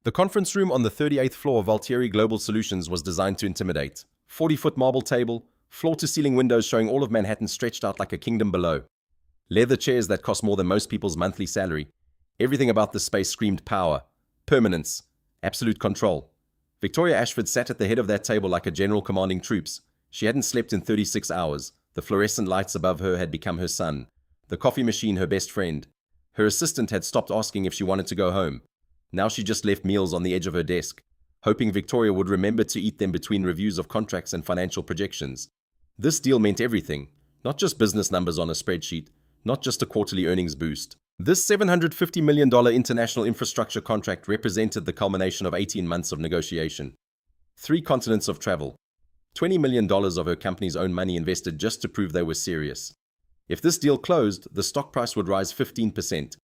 The conference room on the 38th floor of Valtieri Global Solutions was designed to intimidate. 40-foot marble table, floor-to-ceiling windows showing all of Manhattan stretched out like a kingdom below. Leather chairs that cost more than most people's monthly salary. Everything about the space screamed power, permanence, absolute control. Victoria Ashford sat at the head of that table like a general commanding troops. She hadn't slept in 36 hours. The fluorescent lights above her had become her sun. The coffee machine her best friend. Her assistant had stopped asking if she wanted to go home. Now she just left meals on the edge of her desk, hoping Victoria would remember to eat them between reviews of contracts and financial projections. This deal meant everything, not just business numbers on a spreadsheet, not just a quarterly earnings boost. This $750 million international infrastructure contract represented the culmination of 18 months of negotiation. 3 continents of travel. $20 million of her company's own money invested just to prove they were serious. If this deal closed, the stock price would rise 15%.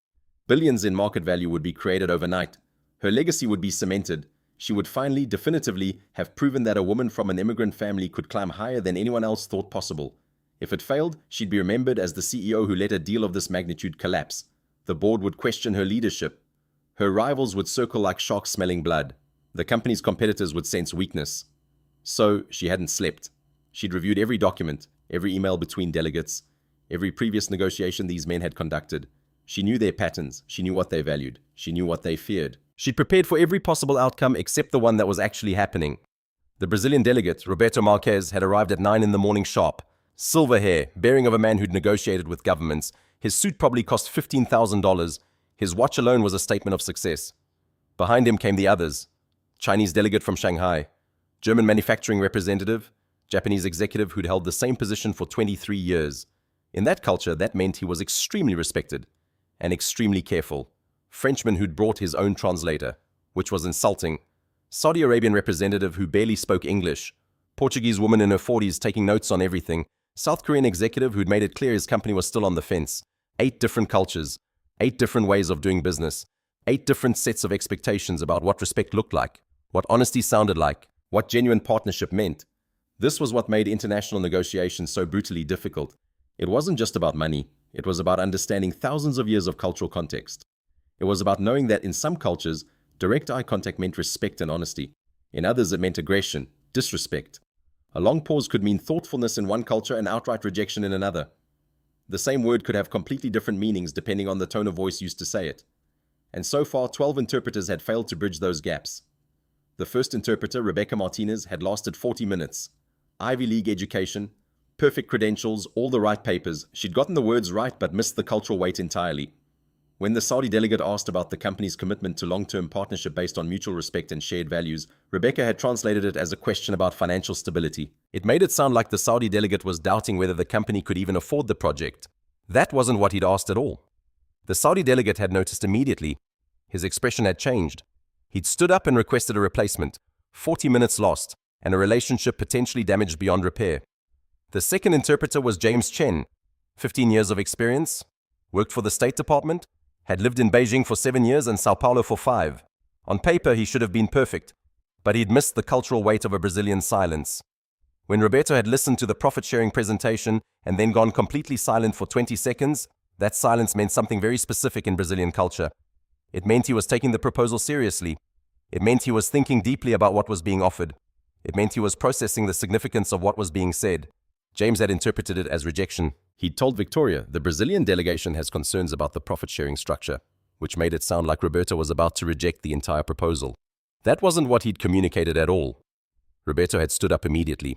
Billions in market value would be created overnight. Her legacy would be cemented. She would finally, definitively, have proven that a woman from an immigrant family could climb higher than anyone else thought possible. If it failed, she'd be remembered as the CEO who let a deal of this magnitude collapse. The board would question her leadership. Her rivals would circle like sharks smelling blood. The company's competitors would sense weakness. So, she hadn't slept. She'd reviewed every document, every email between delegates, every previous negotiation these men had conducted. She knew their patterns. She knew what they valued. She knew what they feared. She'd prepared for every possible outcome except the one that was actually happening. The Brazilian delegate, Roberto Marques, had arrived at 9 in the morning sharp. Silver hair, bearing of a man who'd negotiated with governments. His suit probably cost $15,000. His watch alone was a statement of success. Behind him came the others. Chinese delegate from Shanghai. German manufacturing representative. Japanese executive who'd held the same position for 23 years. In that culture, that meant he was extremely respected and extremely careful. Frenchman who'd brought his own translator, which was insulting. Saudi Arabian representative who barely spoke English. Portuguese woman in her 40s taking notes on everything. South Korean executive who'd made it clear his company was still on the fence. 8 different cultures. 8 different ways of doing business. 8 different sets of expectations about what respect looked like, what honesty sounded like, what genuine partnership meant. This was what made international negotiations so brutally difficult. It wasn't just about money. It was about understanding thousands of years of cultural context. It was about knowing that in some cultures, direct eye contact meant respect and honesty. In others, it meant aggression, disrespect. A long pause could mean thoughtfulness in one culture and outright rejection in another. The same word could have completely different meanings depending on the tone of voice used to say it. And so far, 12 interpreters had failed to bridge those gaps. The first interpreter, Rebecca Martinez, had lasted 40 minutes. Ivy League education, perfect credentials, all the right papers. She'd gotten the words right but missed the cultural weight entirely. When the Saudi delegate asked about the company's commitment to long-term partnership based on mutual respect and shared values, Rebecca had translated it as a question about financial stability. It made it sound like the Saudi delegate was doubting whether the company could even afford the project. That wasn't what he'd asked at all. The Saudi delegate had noticed immediately. His expression had changed. He'd stood up and requested a replacement. 40 minutes lost, and a relationship potentially damaged beyond repair. The second interpreter was James Chen. 15 years of experience, worked for the State Department, had lived in Beijing for 7 years and Sao Paulo for 5. On paper, he should have been perfect, but he'd missed the cultural weight of a Brazilian silence. When Roberto had listened to the profit-sharing presentation and then gone completely silent for 20 seconds, that silence meant something very specific in Brazilian culture. It meant he was taking the proposal seriously. It meant he was thinking deeply about what was being offered. It meant he was processing the significance of what was being said. James had interpreted it as rejection. He'd told Victoria, the Brazilian delegation has concerns about the profit-sharing structure, which made it sound like Roberto was about to reject the entire proposal. That wasn't what he'd communicated at all. Roberto had stood up immediately.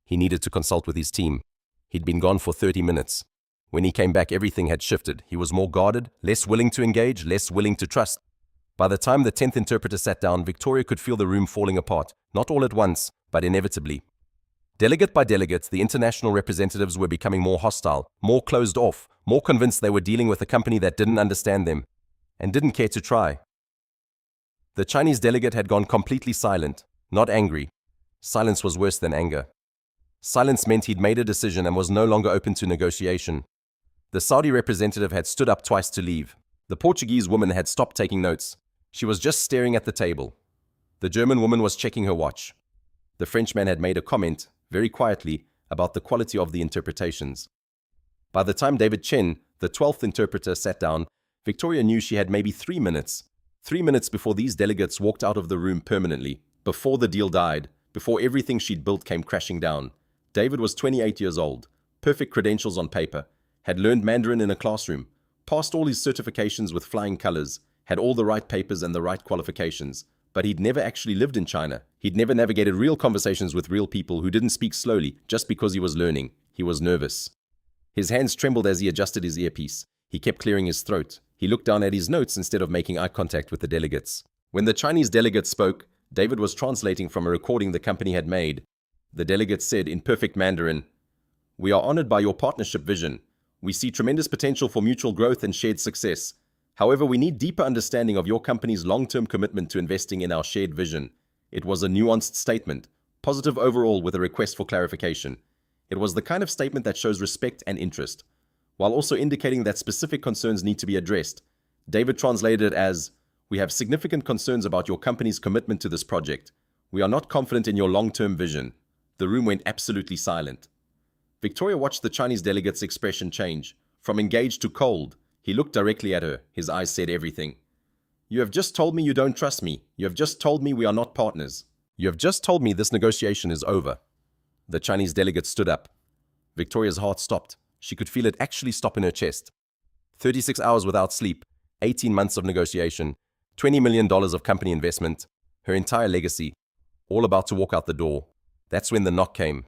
He needed to consult with his team. He'd been gone for 30 minutes. When he came back, everything had shifted. He was more guarded, less willing to engage, less willing to trust. By the time the 10th interpreter sat down, Victoria could feel the room falling apart, not all at once, but inevitably. Delegate by delegate, the international representatives were becoming more hostile, more closed off, more convinced they were dealing with a company that didn't understand them, and didn't care to try. The Chinese delegate had gone completely silent, not angry. Silence was worse than anger. Silence meant he'd made a decision and was no longer open to negotiation. The Saudi representative had stood up twice to leave. The Portuguese woman had stopped taking notes. She was just staring at the table. The German woman was checking her watch. The Frenchman had made a comment, very quietly, about the quality of the interpretations. By the time David Chen, the 12th interpreter, sat down, Victoria knew she had maybe 3 minutes. 3 minutes before these delegates walked out of the room permanently, before the deal died, before everything she'd built came crashing down, David was 28 years old, perfect credentials on paper, had learned Mandarin in a classroom, passed all his certifications with flying colors, had all the right papers and the right qualifications, but he'd never actually lived in China. He'd never navigated real conversations with real people who didn't speak slowly just because he was learning. He was nervous. His hands trembled as he adjusted his earpiece. He kept clearing his throat. He looked down at his notes instead of making eye contact with the delegates. When the Chinese delegate spoke, David was translating from a recording the company had made. The delegate said in perfect Mandarin, "We are honored by your partnership vision. We see tremendous potential for mutual growth and shared success. However, we need deeper understanding of your company's long-term commitment to investing in our shared vision." It was a nuanced statement, positive overall with a request for clarification. It was the kind of statement that shows respect and interest, while also indicating that specific concerns need to be addressed. David translated it as, "We have significant concerns about your company's commitment to this project. We are not confident in your long-term vision." The room went absolutely silent. Victoria watched the Chinese delegate's expression change. From engaged to cold, he looked directly at her. His eyes said everything. "You have just told me you don't trust me. You have just told me we are not partners. You have just told me this negotiation is over." The Chinese delegate stood up. Victoria's heart stopped. She could feel it actually stop in her chest. 36 hours without sleep, 18 months of negotiation, $20 million of company investment, her entire legacy, all about to walk out the door. That's when the knock came.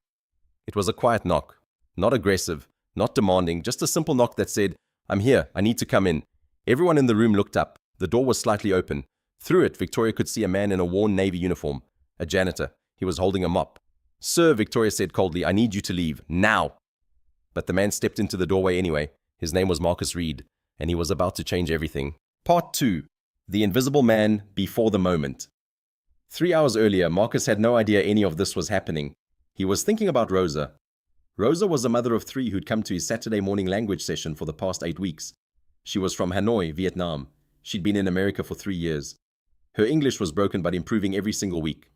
It was a quiet knock, not aggressive, not demanding, just a simple knock that said, "I'm here, I need to come in." Everyone in the room looked up. The door was slightly open. Through it, Victoria could see a man in a worn navy uniform, a janitor. He was holding a mop. "Sir," Victoria said coldly, "I need you to leave, now." But the man stepped into the doorway anyway. His name was Marcus Reed, and he was about to change everything. Part 2. The Invisible Man Before the Moment. 3 hours earlier, Marcus had no idea any of this was happening. He was thinking about Rosa. Rosa was a mother of 3 who'd come to his Saturday morning language session for the past 8 weeks. She was from Hanoi, Vietnam. She'd been in America for 3 years. Her English was broken but improving every single week.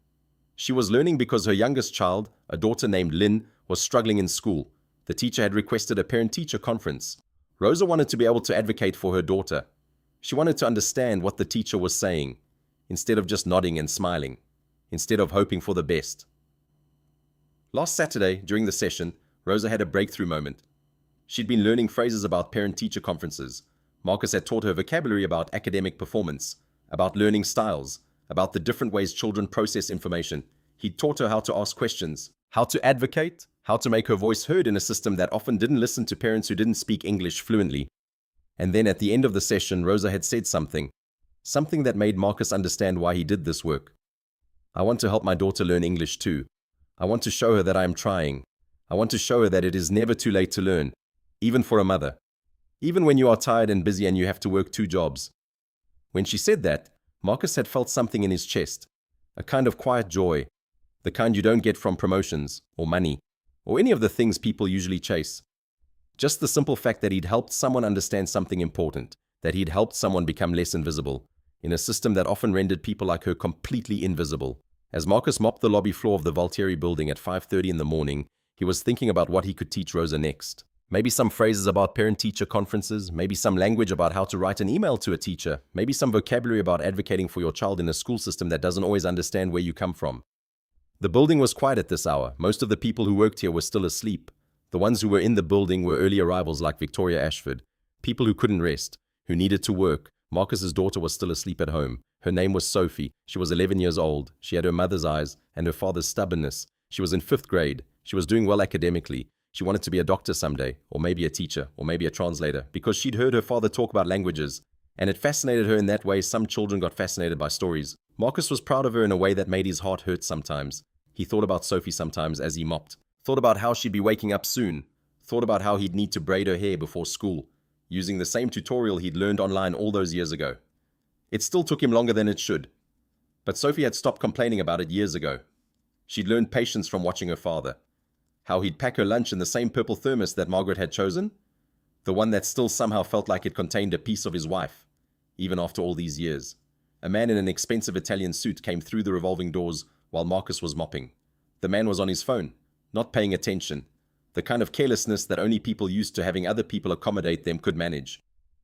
She was learning because her youngest child, a daughter named Lynn, was struggling in school. The teacher had requested a parent-teacher conference. Rosa wanted to be able to advocate for her daughter. She wanted to understand what the teacher was saying, instead of just nodding and smiling, instead of hoping for the best. Last Saturday, during the session, Rosa had a breakthrough moment. She'd been learning phrases about parent-teacher conferences. Marcus had taught her vocabulary about academic performance, about learning styles, about the different ways children process information. He'd taught her how to ask questions, how to advocate, how to make her voice heard in a system that often didn't listen to parents who didn't speak English fluently. And then at the end of the session, Rosa had said something that made Marcus understand why he did this work. "I want to help my daughter learn English too. I want to show her that I am trying. I want to show her that it is never too late to learn, even for a mother. Even when you are tired and busy and you have to work 2 jobs. When she said that, Marcus had felt something in his chest, a kind of quiet joy, the kind you don't get from promotions or money or any of the things people usually chase. Just the simple fact that he'd helped someone understand something important, that he'd helped someone become less invisible, in a system that often rendered people like her completely invisible. As Marcus mopped the lobby floor of the Valtieri building at 5:30 in the morning, he was thinking about what he could teach Rosa next. Maybe some phrases about parent-teacher conferences, maybe some language about how to write an email to a teacher, maybe some vocabulary about advocating for your child in a school system that doesn't always understand where you come from. The building was quiet at this hour. Most of the people who worked here were still asleep. The ones who were in the building were early arrivals like Victoria Ashford, people who couldn't rest, who needed to work. Marcus's daughter was still asleep at home. Her name was Sophie. She was 11 years old. She had her mother's eyes and her father's stubbornness. She was in 5th grade. She was doing well academically. She wanted to be a doctor someday, or maybe a teacher, or maybe a translator, because she'd heard her father talk about languages, and it fascinated her in that way some children got fascinated by stories. Marcus was proud of her in a way that made his heart hurt sometimes. He thought about Sophie sometimes as he mopped, thought about how she'd be waking up soon, thought about how he'd need to braid her hair before school, using the same tutorial he'd learned online all those years ago. It still took him longer than it should, but Sophie had stopped complaining about it years ago. She'd learned patience from watching her father. How he'd pack her lunch in the same purple thermos that Margaret had chosen, the one that still somehow felt like it contained a piece of his wife, even after all these years. A man in an expensive Italian suit came through the revolving doors while Marcus was mopping. The man was on his phone, not paying attention, the kind of carelessness that only people used to having other people accommodate them could manage.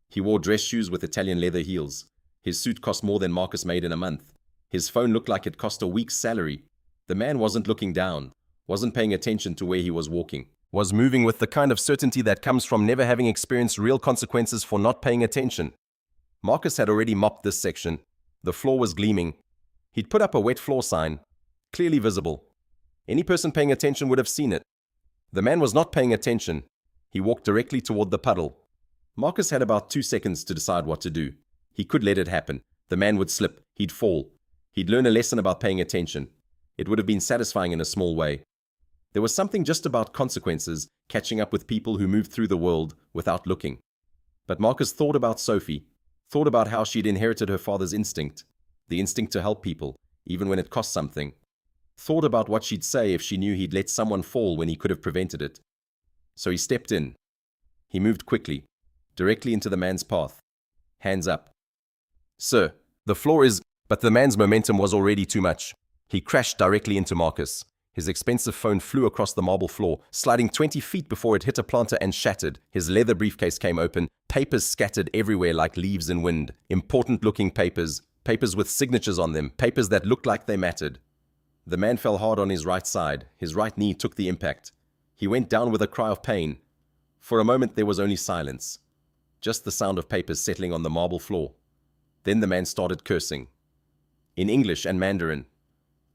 He wore dress shoes with Italian leather heels. His suit cost more than Marcus made in a month. His phone looked like it cost a week's salary. The man wasn't looking down, wasn't paying attention to where he was walking, was moving with the kind of certainty that comes from never having experienced real consequences for not paying attention. Marcus had already mopped this section. The floor was gleaming. He'd put up a wet floor sign, clearly visible. Any person paying attention would have seen it. The man was not paying attention. He walked directly toward the puddle. Marcus had about 2 seconds to decide what to do. He could let it happen. The man would slip. He'd fall. He'd learn a lesson about paying attention. It would have been satisfying in a small way. There was something just about consequences, catching up with people who moved through the world without looking. But Marcus thought about Sophie, thought about how she'd inherited her father's instinct, the instinct to help people, even when it cost something. Thought about what she'd say if she knew he'd let someone fall when he could have prevented it. So he stepped in. He moved quickly, directly into the man's path. Hands up. "Sir, the floor is..." But the man's momentum was already too much. He crashed directly into Marcus. His expensive phone flew across the marble floor, sliding 20 feet before it hit a planter and shattered. His leather briefcase came open, papers scattered everywhere like leaves in wind. Important-looking papers, papers with signatures on them, papers that looked like they mattered. The man fell hard on his right side. His right knee took the impact. He went down with a cry of pain. For a moment there was only silence. Just the sound of papers settling on the marble floor. Then the man started cursing. In English and Mandarin.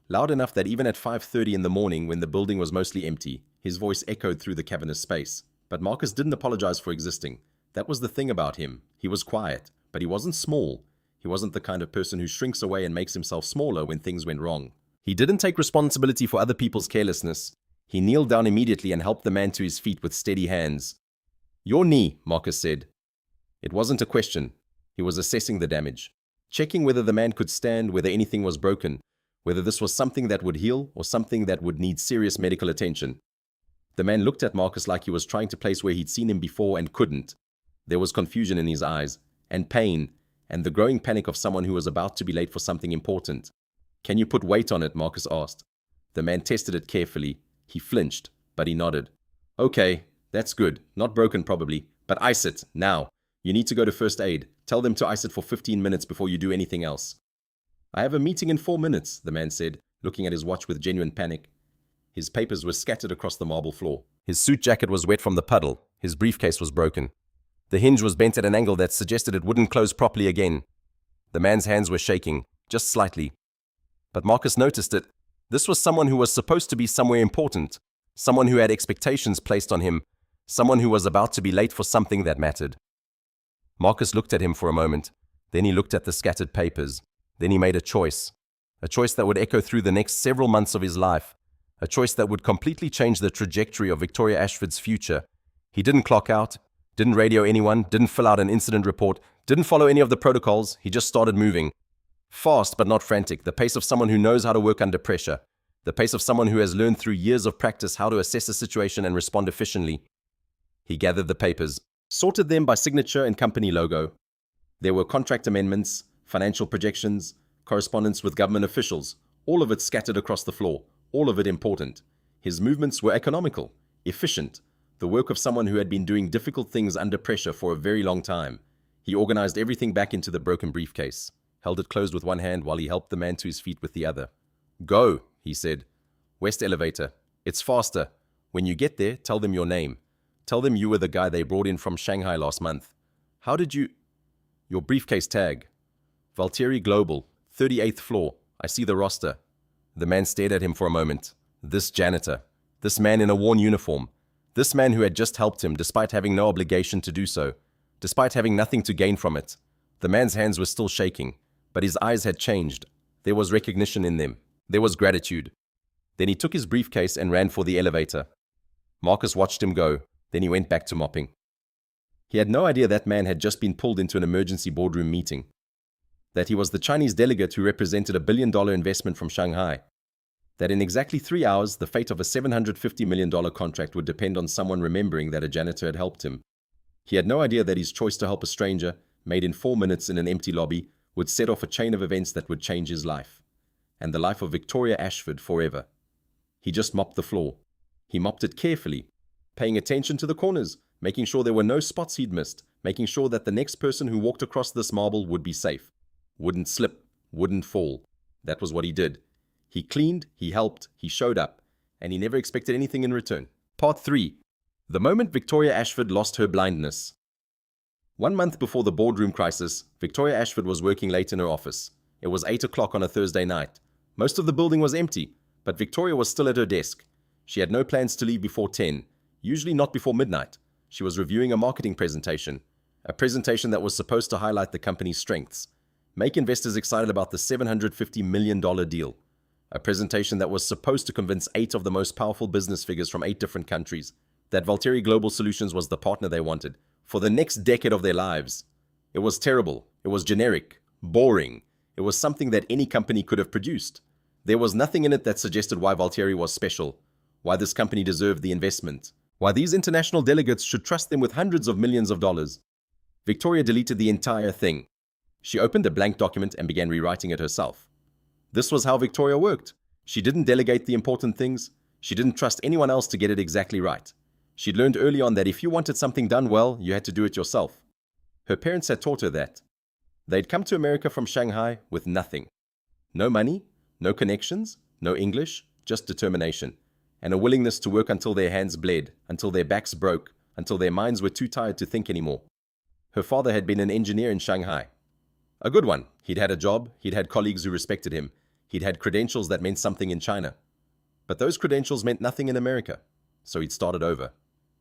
Loud enough that even at 5:30 in the morning, when the building was mostly empty, his voice echoed through the cavernous space. But Marcus didn't apologize for existing. That was the thing about him. He was quiet, but he wasn't small. He wasn't the kind of person who shrinks away and makes himself smaller when things went wrong. He didn't take responsibility for other people's carelessness. He kneeled down immediately and helped the man to his feet with steady hands. "Your knee," Marcus said. It wasn't a question. He was assessing the damage, checking whether the man could stand, whether anything was broken, whether this was something that would heal or something that would need serious medical attention. The man looked at Marcus like he was trying to place where he'd seen him before and couldn't. There was confusion in his eyes, and pain, and the growing panic of someone who was about to be late for something important. "Can you put weight on it?" Marcus asked. The man tested it carefully. He flinched, but he nodded. "Okay, that's good. Not broken probably, but ice it, now. You need to go to first aid. Tell them to ice it for 15 minutes before you do anything else." "I have a meeting in 4 minutes, the man said, looking at his watch with genuine panic. His papers were scattered across the marble floor. His suit jacket was wet from the puddle. His briefcase was broken. The hinge was bent at an angle that suggested it wouldn't close properly again. The man's hands were shaking, just slightly. But Marcus noticed it. This was someone who was supposed to be somewhere important, someone who had expectations placed on him, someone who was about to be late for something that mattered. Marcus looked at him for a moment. Then he looked at the scattered papers. Then he made a choice that would echo through the next several months of his life, a choice that would completely change the trajectory of Victoria Ashford's future. He didn't clock out, didn't radio anyone, didn't fill out an incident report, didn't follow any of the protocols. He just started moving. Fast but not frantic, the pace of someone who knows how to work under pressure, the pace of someone who has learned through years of practice how to assess a situation and respond efficiently. He gathered the papers, sorted them by signature and company logo. There were contract amendments, financial projections, correspondence with government officials, all of it scattered across the floor, all of it important. His movements were economical, efficient, the work of someone who had been doing difficult things under pressure for a very long time. He organized everything back into the broken briefcase, held it closed with one hand while he helped the man to his feet with the other. "Go," he said. "West elevator. It's faster. When you get there, tell them your name. Tell them you were the guy they brought in from Shanghai last month. How did you... Your briefcase tag. Valtieri Global, 38th floor. I see the roster." The man stared at him for a moment. This janitor. This man in a worn uniform. This man who had just helped him despite having no obligation to do so. Despite having nothing to gain from it. The man's hands were still shaking, but his eyes had changed. There was recognition in them. There was gratitude. Then he took his briefcase and ran for the elevator. Marcus watched him go. Then he went back to mopping. He had no idea that man had just been pulled into an emergency boardroom meeting. That he was the Chinese delegate who represented $1 billion investment from Shanghai. That in exactly 3 hours, the fate of a $750 million contract would depend on someone remembering that a janitor had helped him. He had no idea that his choice to help a stranger, made in 4 minutes in an empty lobby, would set off a chain of events that would change his life. And the life of Victoria Ashford forever. He just mopped the floor. He mopped it carefully, paying attention to the corners, making sure there were no spots he'd missed, making sure that the next person who walked across this marble would be safe. wouldn't slip, wouldn't fall. That was what he did. He cleaned, he helped, he showed up, and he never expected anything in return. Part 3. The moment Victoria Ashford lost her blindness. 1 month before the boardroom crisis, Victoria Ashford was working late in her office. It was 8 o'clock on a Thursday night. Most of the building was empty, but Victoria was still at her desk. She had no plans to leave before 10, usually not before midnight. She was reviewing a marketing presentation, a presentation that was supposed to highlight the company's strengths, make investors excited about the $750 million deal, a presentation that was supposed to convince 8 of the most powerful business figures from 8 different countries that Valtteri Global Solutions was the partner they wanted for the next decade of their lives. It was terrible. It was generic, boring. It was something that any company could have produced. There was nothing in it that suggested why Valtteri was special, why this company deserved the investment, why these international delegates should trust them with hundreds of millions of dollars. Victoria deleted the entire thing. She opened a blank document and began rewriting it herself. This was how Victoria worked. She didn't delegate the important things. She didn't trust anyone else to get it exactly right. She'd learned early on that if you wanted something done well, you had to do it yourself. Her parents had taught her that. They'd come to America from Shanghai with nothing. No money, no connections, no English, just determination, and a willingness to work until their hands bled, until their backs broke, until their minds were too tired to think anymore. Her father had been an engineer in Shanghai. A good one. He'd had a job, he'd had colleagues who respected him, he'd had credentials that meant something in China. But those credentials meant nothing in America, so he'd started over.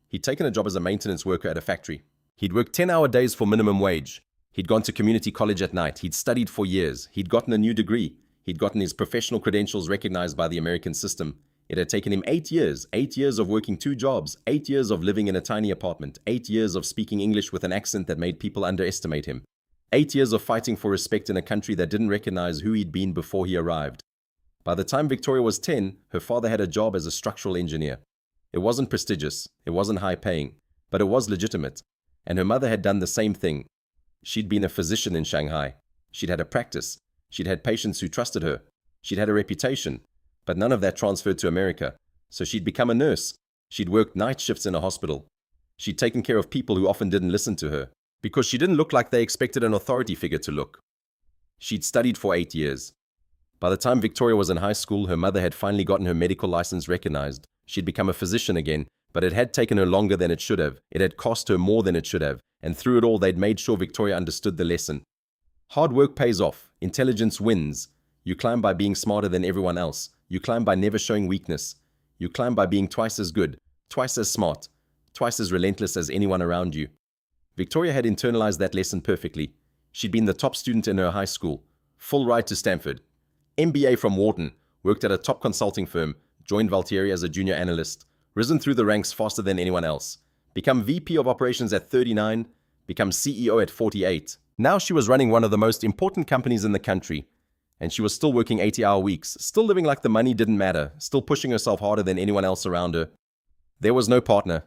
He'd taken a job as a maintenance worker at a factory. He'd worked 10-hour days for minimum wage. He'd gone to community college at night. He'd studied for years. He'd gotten a new degree. He'd gotten his professional credentials recognized by the American system. It had taken him 8 years of working 2 jobs, 8 years of living in a tiny apartment, 8 years of speaking English with an accent that made people underestimate him, 8 years of fighting for respect in a country that didn't recognize who he'd been before he arrived. By the time Victoria was 10, her father had a job as a structural engineer. It wasn't prestigious, it wasn't high-paying, but it was legitimate. And her mother had done the same thing. She'd been a physician in Shanghai. She'd had a practice. She'd had patients who trusted her. She'd had a reputation. But none of that transferred to America. So she'd become a nurse. She'd worked night shifts in a hospital. She'd taken care of people who often didn't listen to her, because she didn't look like they expected an authority figure to look. She'd studied for 8 years. By the time Victoria was in high school, her mother had finally gotten her medical license recognized. She'd become a physician again, but it had taken her longer than it should have. It had cost her more than it should have. And through it all, they'd made sure Victoria understood the lesson. Hard work pays off. Intelligence wins. You climb by being smarter than everyone else. You climb by never showing weakness. You climb by being twice as good, twice as smart, twice as relentless as anyone around you. Victoria had internalized that lesson perfectly. She'd been the top student in her high school, full ride to Stanford, MBA from Wharton, worked at a top consulting firm, joined Valtteri as a junior analyst, risen through the ranks faster than anyone else, become VP of operations at 39, become CEO at 48. Now she was running one of the most important companies in the country, and she was still working 80-hour weeks, still living like the money didn't matter, still pushing herself harder than anyone else around her. There was no partner.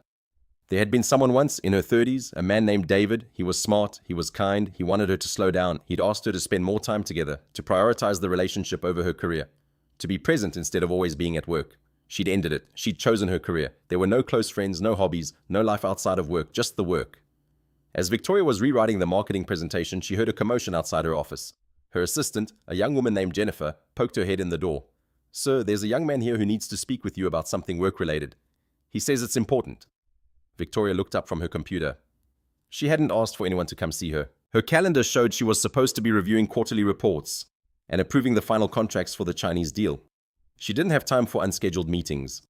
There had been someone once, in her 30s, a man named David. He was smart, he was kind, he wanted her to slow down. He'd asked her to spend more time together, to prioritize the relationship over her career, to be present instead of always being at work. She'd ended it. She'd chosen her career. There were no close friends, no hobbies, no life outside of work, just the work. As Victoria was rewriting the marketing presentation, she heard a commotion outside her office. Her assistant, a young woman named Jennifer, poked her head in the door. "Sir, there's a young man here who needs to speak with you about something work-related. He says it's important." Victoria looked up from her computer. She hadn't asked for anyone to come see her. Her calendar showed she was supposed to be reviewing quarterly reports and approving the final contracts for the Chinese deal. She didn't have time for unscheduled meetings.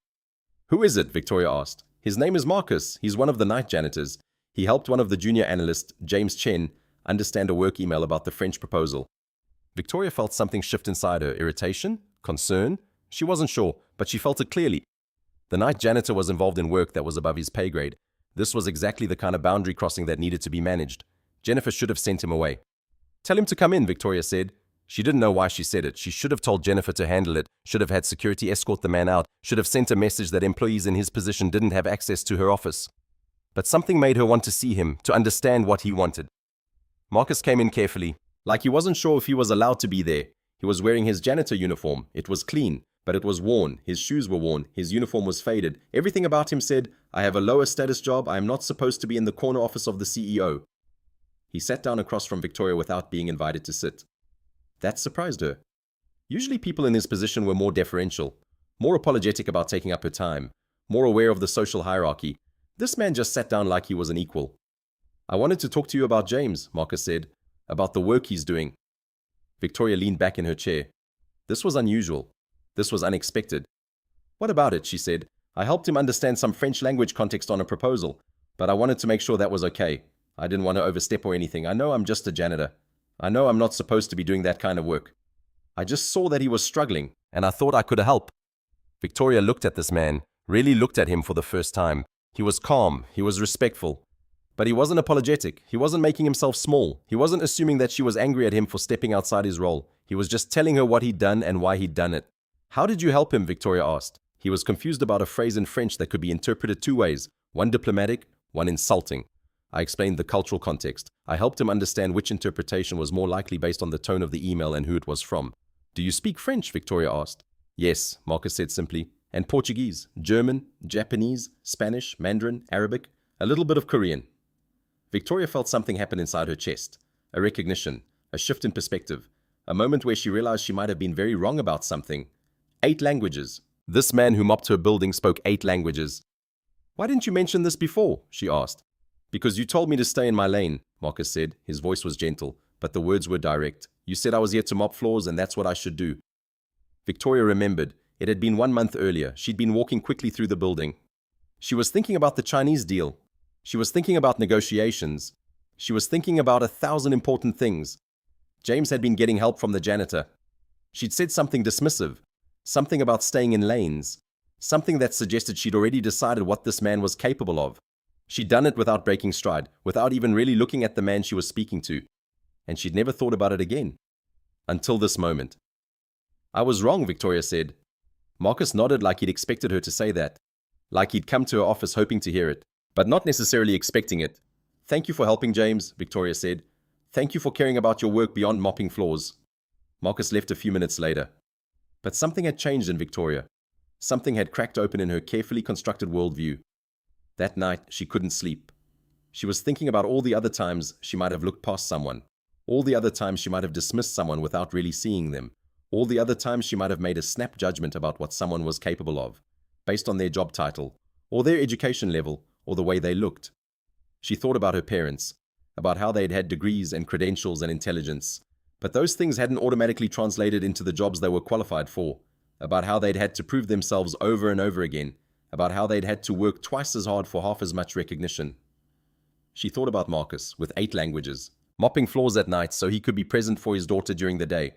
"Who is it?" Victoria asked. "His name is Marcus. He's one of the night janitors. He helped one of the junior analysts, James Chen, understand a work email about the French proposal." Victoria felt something shift inside her. Irritation? Concern? She wasn't sure, but she felt it clearly. The night janitor was involved in work that was above his pay grade. This was exactly the kind of boundary crossing that needed to be managed. Jennifer should have sent him away. "Tell him to come in," Victoria said. She didn't know why she said it. She should have told Jennifer to handle it, should have had security escort the man out, should have sent a message that employees in his position didn't have access to her office. But something made her want to see him, to understand what he wanted. Marcus came in carefully, like he wasn't sure if he was allowed to be there. He was wearing his janitor uniform. It was clean, but it was worn. His shoes were worn. His uniform was faded. Everything about him said, "I have a lower status job. I am not supposed to be in the corner office of the CEO." He sat down across from Victoria without being invited to sit. That surprised her. Usually people in his position were more deferential, more apologetic about taking up her time, more aware of the social hierarchy. This man just sat down like he was an equal. "I wanted to talk to you about James," Marcus said, "about the work he's doing." Victoria leaned back in her chair. This was unusual. This was unexpected. "What about it?" she said. "I helped him understand some French language context on a proposal, but I wanted to make sure that was okay. I didn't want to overstep or anything. I know I'm just a janitor. I know I'm not supposed to be doing that kind of work. I just saw that he was struggling, and I thought I could help." Victoria looked at this man, really looked at him for the first time. He was calm, he was respectful. But he wasn't apologetic, he wasn't making himself small, he wasn't assuming that she was angry at him for stepping outside his role. He was just telling her what he'd done and why he'd done it. "How did you help him?" Victoria asked. He was confused about a phrase in French that could be interpreted two ways, one diplomatic, one insulting. I explained the cultural context. I helped him understand which interpretation was more likely based on the tone of the email and who it was from. "Do you speak French?" Victoria asked. "Yes," Marcus said simply. "And Portuguese, German, Japanese, Spanish, Mandarin, Arabic, a little bit of Korean." Victoria felt something happen inside her chest. A recognition, a shift in perspective, a moment where she realized she might have been very wrong about something. 8 languages. This man who mopped her building spoke 8 languages. "Why didn't you mention this before?" she asked. "Because you told me to stay in my lane," Marcus said. His voice was gentle, but the words were direct. "You said I was here to mop floors and that's what I should do." Victoria remembered. It had been 1 month earlier. She'd been walking quickly through the building. She was thinking about the Chinese deal. She was thinking about negotiations. She was thinking about 1,000 important things. James had been getting help from the janitor. She'd said something dismissive, something about staying in lanes, something that suggested she'd already decided what this man was capable of. She'd done it without breaking stride, without even really looking at the man she was speaking to. And she'd never thought about it again. Until this moment. "I was wrong," Victoria said. Marcus nodded like he'd expected her to say that, like he'd come to her office hoping to hear it, but not necessarily expecting it. "Thank you for helping, James," Victoria said. "Thank you for caring about your work beyond mopping floors." Marcus left a few minutes later. But something had changed in Victoria. Something had cracked open in her carefully constructed worldview. That night, she couldn't sleep. She was thinking about all the other times she might have looked past someone, all the other times she might have dismissed someone without really seeing them, all the other times she might have made a snap judgment about what someone was capable of, based on their job title, or their education level, or the way they looked. She thought about her parents, about how they'd had degrees and credentials and intelligence, but those things hadn't automatically translated into the jobs they were qualified for, about how they'd had to prove themselves over and over again, about how they'd had to work twice as hard for half as much recognition. She thought about Marcus, with 8 languages, mopping floors at night so he could be present for his daughter during the day.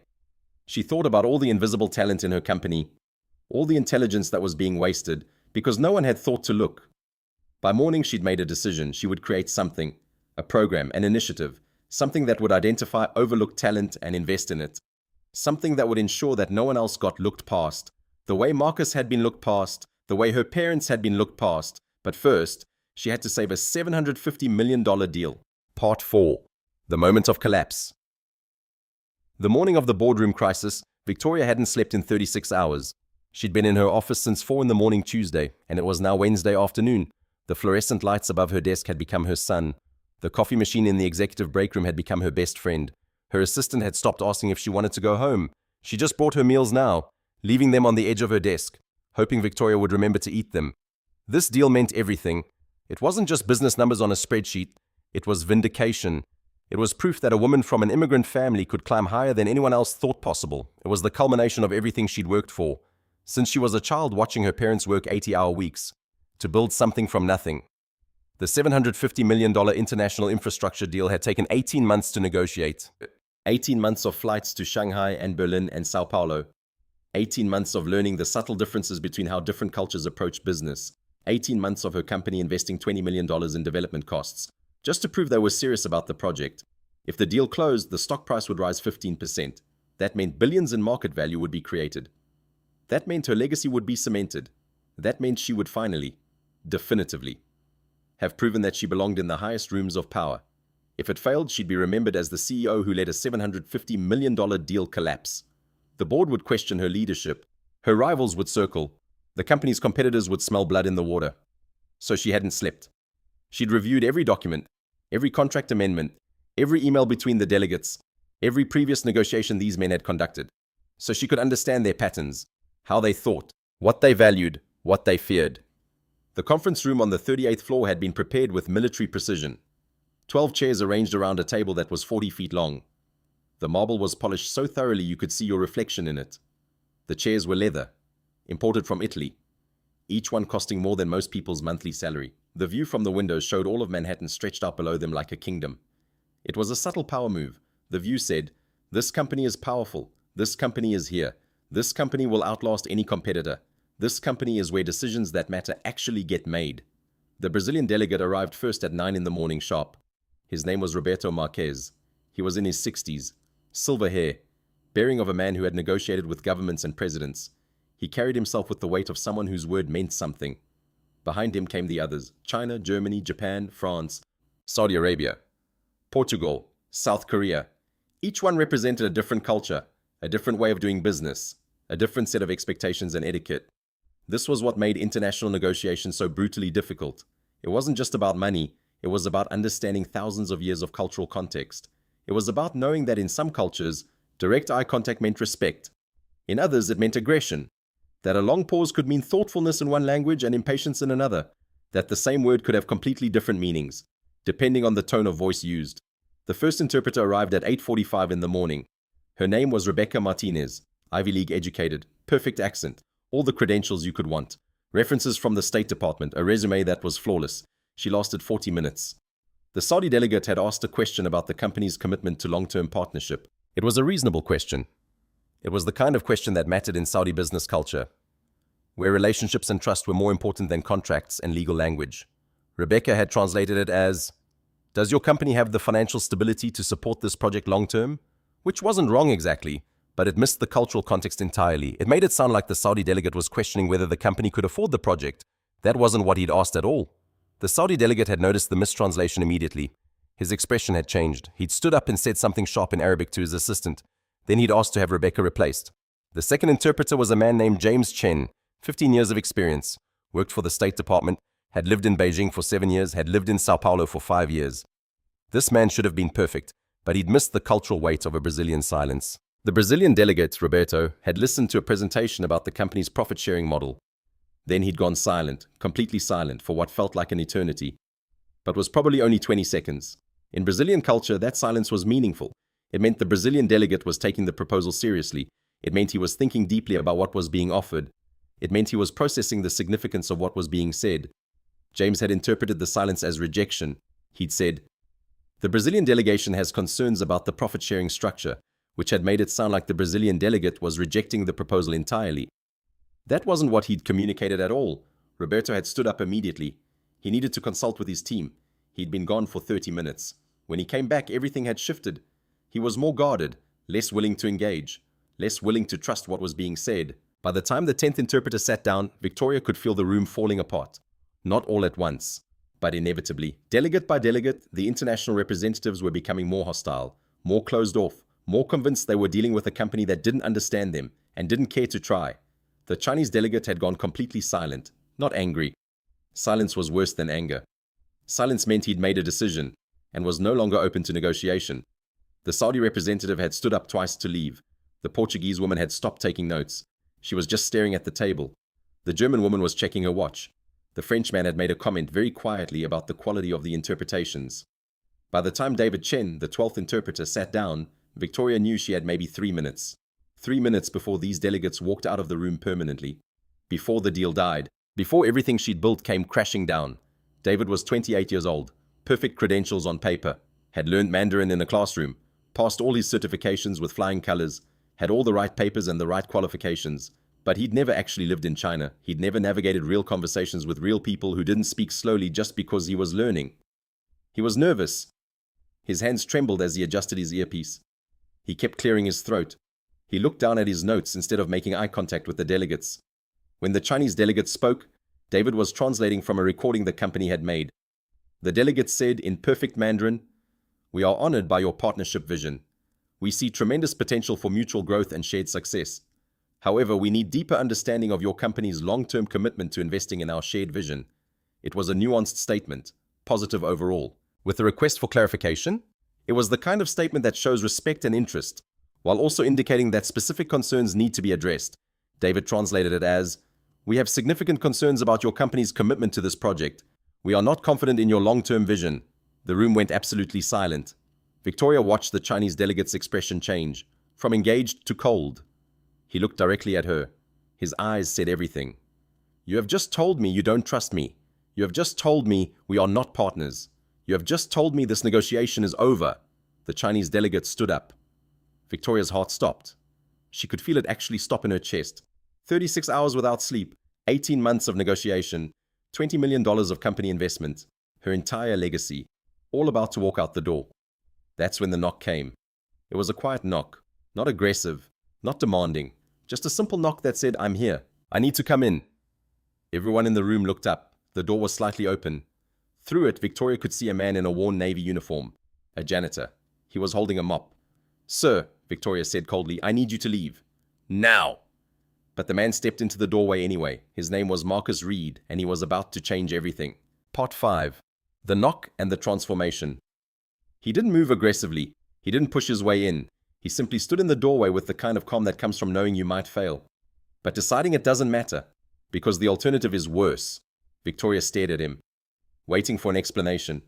She thought about all the invisible talent in her company, all the intelligence that was being wasted because no one had thought to look. By morning, she'd made a decision. She would create something, a program, an initiative, something that would identify overlooked talent and invest in it. Something that would ensure that no one else got looked past, the way Marcus had been looked past, the way her parents had been looked past. But first, she had to save a $750 million deal. Part 4. The Moment of Collapse. The morning of the boardroom crisis, Victoria hadn't slept in 36 hours. She'd been in her office since 4 in the morning Tuesday, and it was now Wednesday afternoon. The fluorescent lights above her desk had become her son. The coffee machine in the executive break room had become her best friend. Her assistant had stopped asking if she wanted to go home. She just brought her meals now, leaving them on the edge of her desk, hoping Victoria would remember to eat them. This deal meant everything. It wasn't just business numbers on a spreadsheet. It was vindication. It was proof that a woman from an immigrant family could climb higher than anyone else thought possible. It was the culmination of everything she'd worked for, since she was a child watching her parents work 80-hour weeks, to build something from nothing. The $750 million international infrastructure deal had taken 18 months to negotiate. 18 months of flights to Shanghai and Berlin and Sao Paulo. 18 months of learning the subtle differences between how different cultures approach business. 18 months of her company investing $20 million in development costs, just to prove they were serious about the project. If the deal closed, the stock price would rise 15%. That meant billions in market value would be created. That meant her legacy would be cemented. That meant she would finally, definitively, have proven that she belonged in the highest rooms of power. If it failed, she'd be remembered as the CEO who let a $750 million deal collapse. The board would question her leadership. Her rivals would circle. The company's competitors would smell blood in the water. So she hadn't slept. She'd reviewed every document, every contract amendment, every email between the delegates. every previous negotiation these men had conducted, so she could understand their patterns, how they thought, what they valued, what they feared. The conference room on the 38th floor had been prepared with military precision. 12 chairs arranged around a table that was 40 feet long. The marble was polished so thoroughly you could see your reflection in it. The chairs were leather, imported from Italy, each one costing more than most people's monthly salary. The view from the windows showed all of Manhattan stretched out below them like a kingdom. It was a subtle power move. The view said, "This company is powerful. This company is here. This company will outlast any competitor. This company is where decisions that matter actually get made." The Brazilian delegate arrived first at 9 in the morning sharp. His name was Roberto Marques. He was in his 60s, silver hair, bearing of a man who had negotiated with governments and presidents. He carried himself with the weight of someone whose word meant something. Behind him came the others: China, Germany, Japan, France, Saudi Arabia, Portugal, South Korea. Each one represented a different culture, a different way of doing business, a different set of expectations and etiquette. This was what made international negotiation so brutally difficult. It wasn't just about money, it was about understanding thousands of years of cultural context. It was about knowing that in some cultures, direct eye contact meant respect. In others, it meant aggression. That a long pause could mean thoughtfulness in one language and impatience in another. That the same word could have completely different meanings, depending on the tone of voice used. The first interpreter arrived at 8:45 in the morning. Her name was Rebecca Martinez, Ivy League educated, perfect accent, all the credentials you could want. References from the State Department, a resume that was flawless. She lasted 40 minutes. The Saudi delegate had asked a question about the company's commitment to long-term partnership. It was a reasonable question. It was the kind of question that mattered in Saudi business culture, where relationships and trust were more important than contracts and legal language. Rebecca had translated it as, "Does your company have the financial stability to support this project long-term?" Which wasn't wrong exactly, but it missed the cultural context entirely. It made it sound like the Saudi delegate was questioning whether the company could afford the project. That wasn't what he'd asked at all. The Saudi delegate had noticed the mistranslation immediately. His expression had changed. He'd stood up and said something sharp in Arabic to his assistant. Then he'd asked to have Rebecca replaced. The second interpreter was a man named Marcus Chen, 15 years of experience, worked for the State Department, had lived in Beijing for 7 years, had lived in Sao Paulo for 5 years. This man should have been perfect, but he'd missed the cultural weight of a Brazilian silence. The Brazilian delegate, Roberto, had listened to a presentation about the company's profit-sharing model. Then he'd gone silent, completely silent, for what felt like an eternity, but was probably only 20 seconds. In Brazilian culture, that silence was meaningful. It meant the Brazilian delegate was taking the proposal seriously. It meant he was thinking deeply about what was being offered. It meant he was processing the significance of what was being said. James had interpreted the silence as rejection. He'd said, "The Brazilian delegation has concerns about the profit-sharing structure," which had made it sound like the Brazilian delegate was rejecting the proposal entirely. That wasn't what he'd communicated at all. Roberto had stood up immediately. He needed to consult with his team. He'd been gone for 30 minutes. When he came back, everything had shifted. He was more guarded, less willing to engage, less willing to trust what was being said. By the time the 10th interpreter sat down, Victoria could feel the room falling apart. Not all at once, but inevitably. Delegate by delegate, the international representatives were becoming more hostile, more closed off, more convinced they were dealing with a company that didn't understand them and didn't care to try. The Chinese delegate had gone completely silent, not angry. Silence was worse than anger. Silence meant he'd made a decision and was no longer open to negotiation. The Saudi representative had stood up twice to leave. The Portuguese woman had stopped taking notes. She was just staring at the table. The German woman was checking her watch. The Frenchman had made a comment very quietly about the quality of the interpretations. By the time David Chen, the 12th interpreter, sat down, Victoria knew she had maybe 3 minutes. 3 minutes before these delegates walked out of the room permanently. Before the deal died. Before everything she'd built came crashing down. David was 28 years old. Perfect credentials on paper. Had learned Mandarin in a classroom. Passed all his certifications with flying colors. Had all the right papers and the right qualifications. But he'd never actually lived in China. He'd never navigated real conversations with real people who didn't speak slowly just because he was learning. He was nervous. His hands trembled as he adjusted his earpiece. He kept clearing his throat. He looked down at his notes instead of making eye contact with the delegates. When the Chinese delegate spoke, David was translating from a recording the company had made. The delegate said in perfect Mandarin, "We are honored by your partnership vision. We see tremendous potential for mutual growth and shared success. However, we need deeper understanding of your company's long-term commitment to investing in our shared vision." It was a nuanced statement, positive overall. With a request for clarification, It was the kind of statement that shows respect and interest, while also indicating that specific concerns need to be addressed. David translated it as, "We have significant concerns about your company's commitment to this project. We are not confident in your long-term vision." The room went absolutely silent. Victoria watched the Chinese delegate's expression change, from engaged to cold. He looked directly at her. His eyes said everything. "You have just told me you don't trust me. You have just told me we are not partners. You have just told me this negotiation is over." The Chinese delegate stood up. Victoria's heart stopped. She could feel it actually stop in her chest. 36 hours without sleep, 18 months of negotiation, $20 million of company investment, her entire legacy, all about to walk out the door. That's when the knock came. It was a quiet knock, not aggressive, not demanding, just a simple knock that said, "I'm here. I need to come in." Everyone in the room looked up. The door was slightly open. Through it, Victoria could see a man in a worn navy uniform, a janitor. He was holding a mop. "Sir," Victoria said coldly, "I need you to leave. Now!" But the man stepped into the doorway anyway. His name was Marcus Reed, and he was about to change everything. Part 5. The knock and the transformation. He didn't move aggressively. He didn't push his way in. He simply stood in the doorway with the kind of calm that comes from knowing you might fail, but deciding it doesn't matter, because the alternative is worse. Victoria stared at him, waiting for an explanation,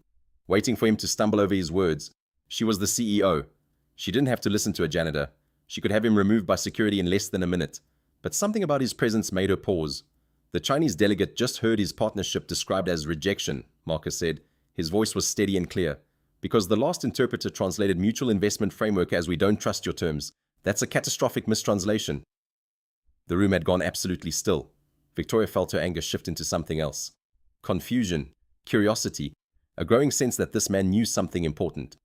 waiting for him to stumble over his words. She was the CEO. She didn't have to listen to a janitor. She could have him removed by security in less than a minute. But something about his presence made her pause. The Chinese delegate just heard his partnership described as rejection, Marcus said. His voice was steady and clear. "Because the last interpreter translated mutual investment framework as we don't trust your terms. That's a catastrophic mistranslation." The room had gone absolutely still. Victoria felt her anger shift into something else. Confusion, curiosity, a growing sense that this man knew something important.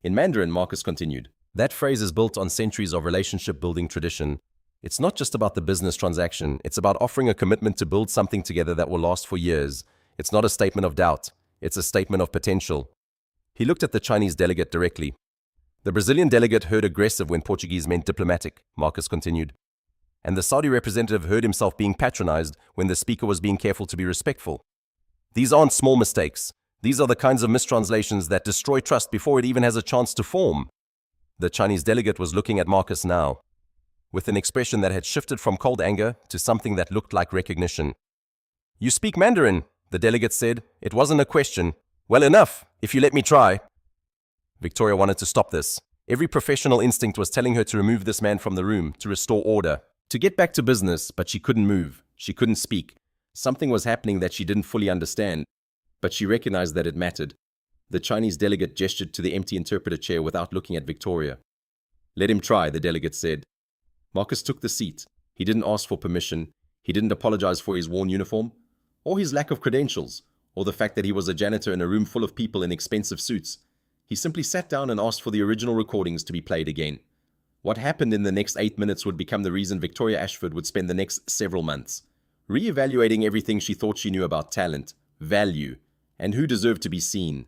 In Mandarin, Marcus continued, "That phrase is built on centuries of relationship-building tradition. It's not just about the business transaction. It's about offering a commitment to build something together that will last for years. It's not a statement of doubt. It's a statement of potential." He looked at the Chinese delegate directly. "The Brazilian delegate heard aggressive when Portuguese meant diplomatic," Marcus continued. "And the Saudi representative heard himself being patronized when the speaker was being careful to be respectful. These aren't small mistakes. These are the kinds of mistranslations that destroy trust before it even has a chance to form." The Chinese delegate was looking at Marcus now, with an expression that had shifted from cold anger to something that looked like recognition. "You speak Mandarin," the delegate said. "It wasn't a question." "Well enough, if you let me try." Victoria wanted to stop this. Every professional instinct was telling her to remove this man from the room, to restore order, to get back to business, but she couldn't move. She couldn't speak. Something was happening that she didn't fully understand, but she recognized that it mattered. The Chinese delegate gestured to the empty interpreter chair without looking at Victoria. "Let him try," the delegate said. Marcus took the seat. He didn't ask for permission. He didn't apologize for his worn uniform, or his lack of credentials, or the fact that he was a janitor in a room full of people in expensive suits. He simply sat down and asked for the original recordings to be played again. What happened in the next 8 minutes would become the reason Victoria Ashford would spend the next several months, re-evaluating everything she thought she knew about talent, value, and who deserved to be seen.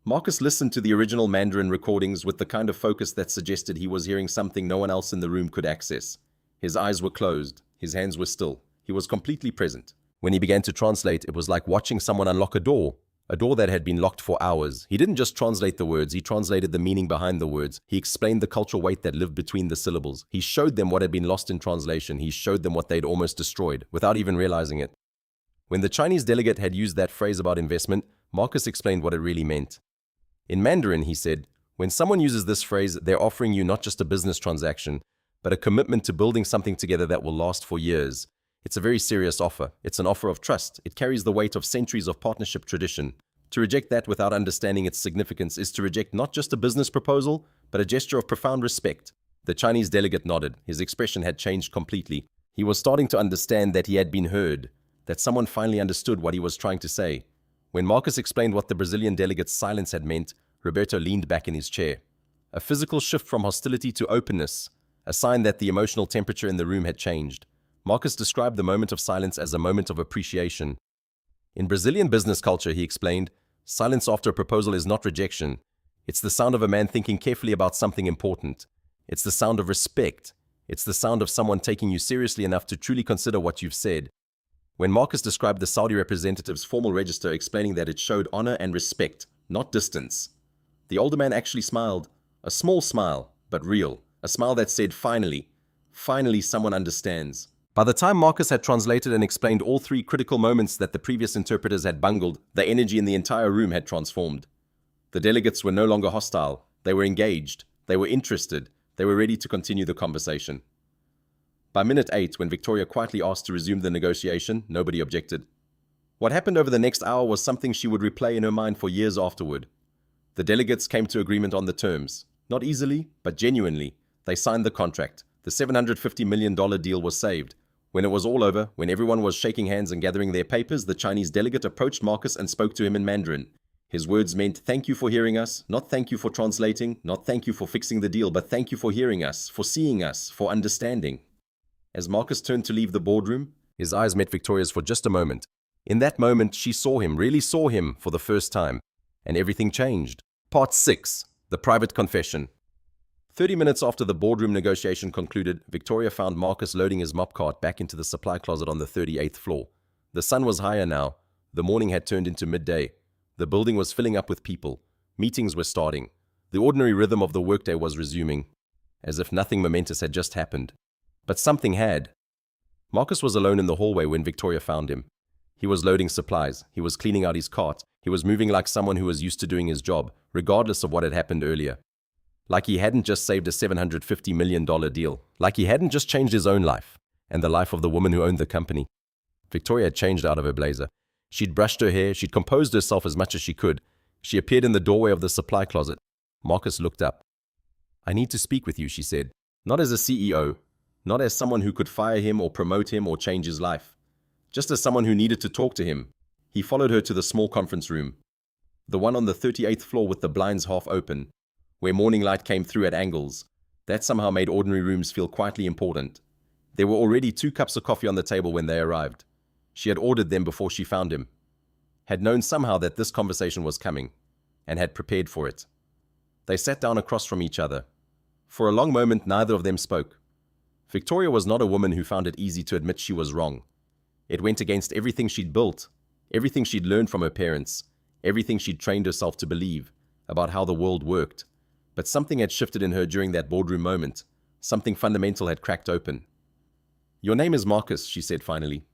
Marcus listened to the original Mandarin recordings with the kind of focus that suggested he was hearing something no one else in the room could access. His eyes were closed. His hands were still. He was completely present. When he began to translate, it was like watching someone unlock a door that had been locked for hours. He didn't just translate the words, he translated the meaning behind the words. He explained the cultural weight that lived between the syllables. He showed them what had been lost in translation. He showed them what they'd almost destroyed, without even realizing it. When the Chinese delegate had used that phrase about investment, Marcus explained what it really meant. In Mandarin, he said, "When someone uses this phrase, they're offering you not just a business transaction, but a commitment to building something together that will last for years. It's a very serious offer. It's an offer of trust. It carries the weight of centuries of partnership tradition. To reject that without understanding its significance is to reject not just a business proposal, but a gesture of profound respect." The Chinese delegate nodded. His expression had changed completely. He was starting to understand that he had been heard, that someone finally understood what he was trying to say. When Marcus explained what the Brazilian delegate's silence had meant, Roberto leaned back in his chair. A physical shift from hostility to openness, a sign that the emotional temperature in the room had changed. Marcus described the moment of silence as a moment of appreciation. In Brazilian business culture, he explained, silence after a proposal is not rejection. It's the sound of a man thinking carefully about something important. It's the sound of respect. It's the sound of someone taking you seriously enough to truly consider what you've said. When Marcus described the Saudi representative's formal register explaining that it showed honor and respect, not distance, The older man actually smiled. A small smile, but real. A smile that said, finally. Finally, someone understands. By the time Marcus had translated and explained all three critical moments that the previous interpreters had bungled, the energy in the entire room had transformed. The delegates were no longer hostile. They were engaged. They were interested. They were ready to continue the conversation. By minute 8, when Victoria quietly asked to resume the negotiation, nobody objected. What happened over the next hour was something she would replay in her mind for years afterward. The delegates came to agreement on the terms. Not easily, but genuinely. They signed the contract. The $750 million deal was saved. When it was all over, when everyone was shaking hands and gathering their papers, the Chinese delegate approached Marcus and spoke to him in Mandarin. His words meant, thank you for hearing us, not thank you for translating, not thank you for fixing the deal, but thank you for hearing us, for seeing us, for understanding. As Marcus turned to leave the boardroom, his eyes met Victoria's for just a moment. In that moment, she saw him, really saw him, for the first time. And everything changed. Part 6. The Private Confession. 30 minutes after the boardroom negotiation concluded, Victoria found Marcus loading his mop cart back into the supply closet on the 38th floor. The sun was higher now. The morning had turned into midday. The building was filling up with people. Meetings were starting. The ordinary rhythm of the workday was resuming, as if nothing momentous had just happened. But something had. Marcus was alone in the hallway when Victoria found him. He was loading supplies. He was cleaning out his cart. He was moving like someone who was used to doing his job, regardless of what had happened earlier. Like he hadn't just saved a $750 million deal. Like he hadn't just changed his own life, and the life of the woman who owned the company. Victoria had changed out of her blazer. She'd brushed her hair. She'd composed herself as much as she could. She appeared in the doorway of the supply closet. Marcus looked up. I need to speak with you, she said. Not as a CEO. Not as someone who could fire him or promote him or change his life. Just as someone who needed to talk to him. He followed her to the small conference room. The one on the 38th floor with the blinds half open, where morning light came through at angles. That somehow made ordinary rooms feel quietly important. There were already 2 cups of coffee on the table when they arrived. She had ordered them before she found him. Had known somehow that this conversation was coming, and had prepared for it. They sat down across from each other. For a long moment, neither of them spoke. Victoria was not a woman who found it easy to admit she was wrong. It went against everything she'd built, everything she'd learned from her parents, everything she'd trained herself to believe about how the world worked. But something had shifted in her during that boardroom moment. Something fundamental had cracked open. Your name is Marcus, she said finally.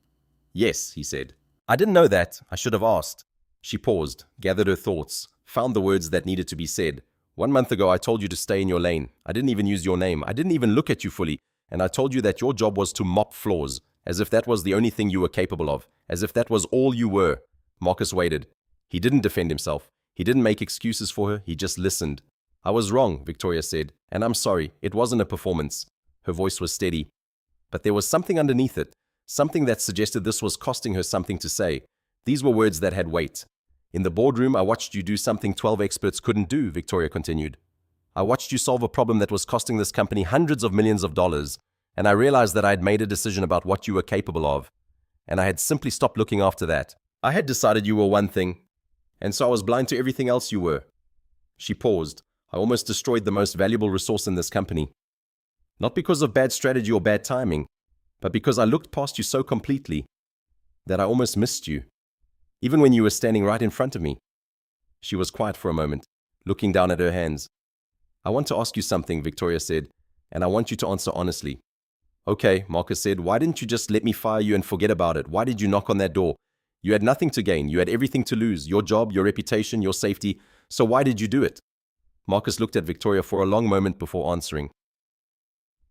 Yes, he said. I didn't know that. I should have asked. She paused, gathered her thoughts, found the words that needed to be said. 1 month ago, I told you to stay in your lane. I didn't even use your name. I didn't even look at you fully. And I told you that your job was to mop floors, as if that was the only thing you were capable of, as if that was all you were. Marcus waited. He didn't defend himself. He didn't make excuses for her. He just listened. I was wrong, Victoria said, and I'm sorry. It wasn't a performance. Her voice was steady. But there was something underneath it, something that suggested this was costing her something to say. These were words that had weight. In the boardroom, I watched you do something 12 experts couldn't do, Victoria continued. I watched you solve a problem that was costing this company hundreds of millions of dollars, and I realized that I had made a decision about what you were capable of, and I had simply stopped looking after that. I had decided you were one thing, and so I was blind to everything else you were. She paused. I almost destroyed the most valuable resource in this company. Not because of bad strategy or bad timing, but because I looked past you so completely that I almost missed you, even when you were standing right in front of me. She was quiet for a moment, looking down at her hands. I want to ask you something, Victoria said, and I want you to answer honestly. Okay, Marcus said, why didn't you just let me fire you and forget about it? Why did you knock on that door? You had nothing to gain. You had everything to lose. Your job, your reputation, your safety. So why did you do it? Marcus looked at Victoria for a long moment before answering.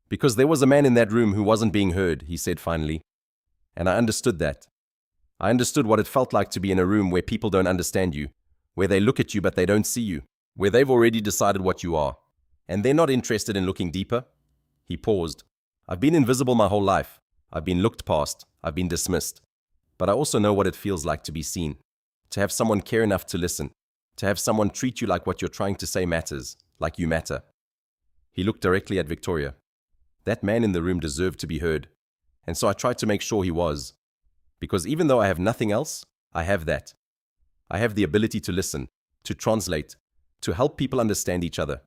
Because there was a man in that room who wasn't being heard, he said finally. And I understood that. I understood what it felt like to be in a room where people don't understand you, where they look at you but they don't see you, where they've already decided what you are, and they're not interested in looking deeper. He paused. I've been invisible my whole life. I've been looked past. I've been dismissed. But I also know what it feels like to be seen, to have someone care enough to listen, to have someone treat you like what you're trying to say matters, like you matter. He looked directly at Victoria. That man in the room deserved to be heard, and so I tried to make sure he was. Because even though I have nothing else, I have that. I have the ability to listen, to translate, to help people understand each other.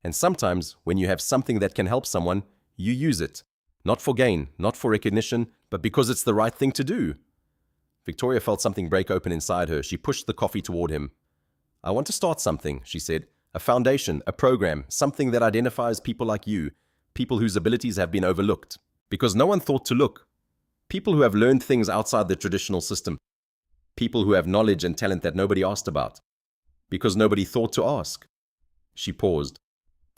And sometimes, when you have something that can help someone, you use it. Not for gain, not for recognition, but because it's the right thing to do. Victoria felt something break open inside her. She pushed the coffee toward him. I want to start something, she said. A foundation, a program, something that identifies people like you, people whose abilities have been overlooked. Because no one thought to look. People who have learned things outside the traditional system. People who have knowledge and talent that nobody asked about. Because nobody thought to ask. She paused.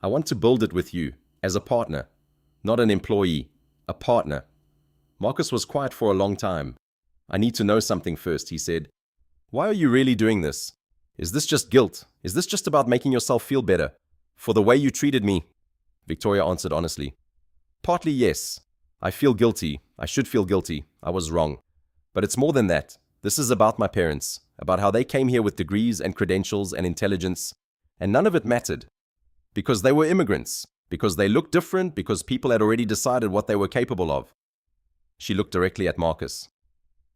I want to build it with you, as a partner. Not an employee, a partner. Marcus was quiet for a long time. I need to know something first, he said. Why are you really doing this? Is this just guilt? Is this just about making yourself feel better? For the way you treated me? Victoria answered honestly. Partly yes. I feel guilty. I should feel guilty. I was wrong. But it's more than that. This is about my parents, about how they came here with degrees and credentials and intelligence, and none of it mattered. Because they were immigrants, because they looked different, because people had already decided what they were capable of. She looked directly at Marcus.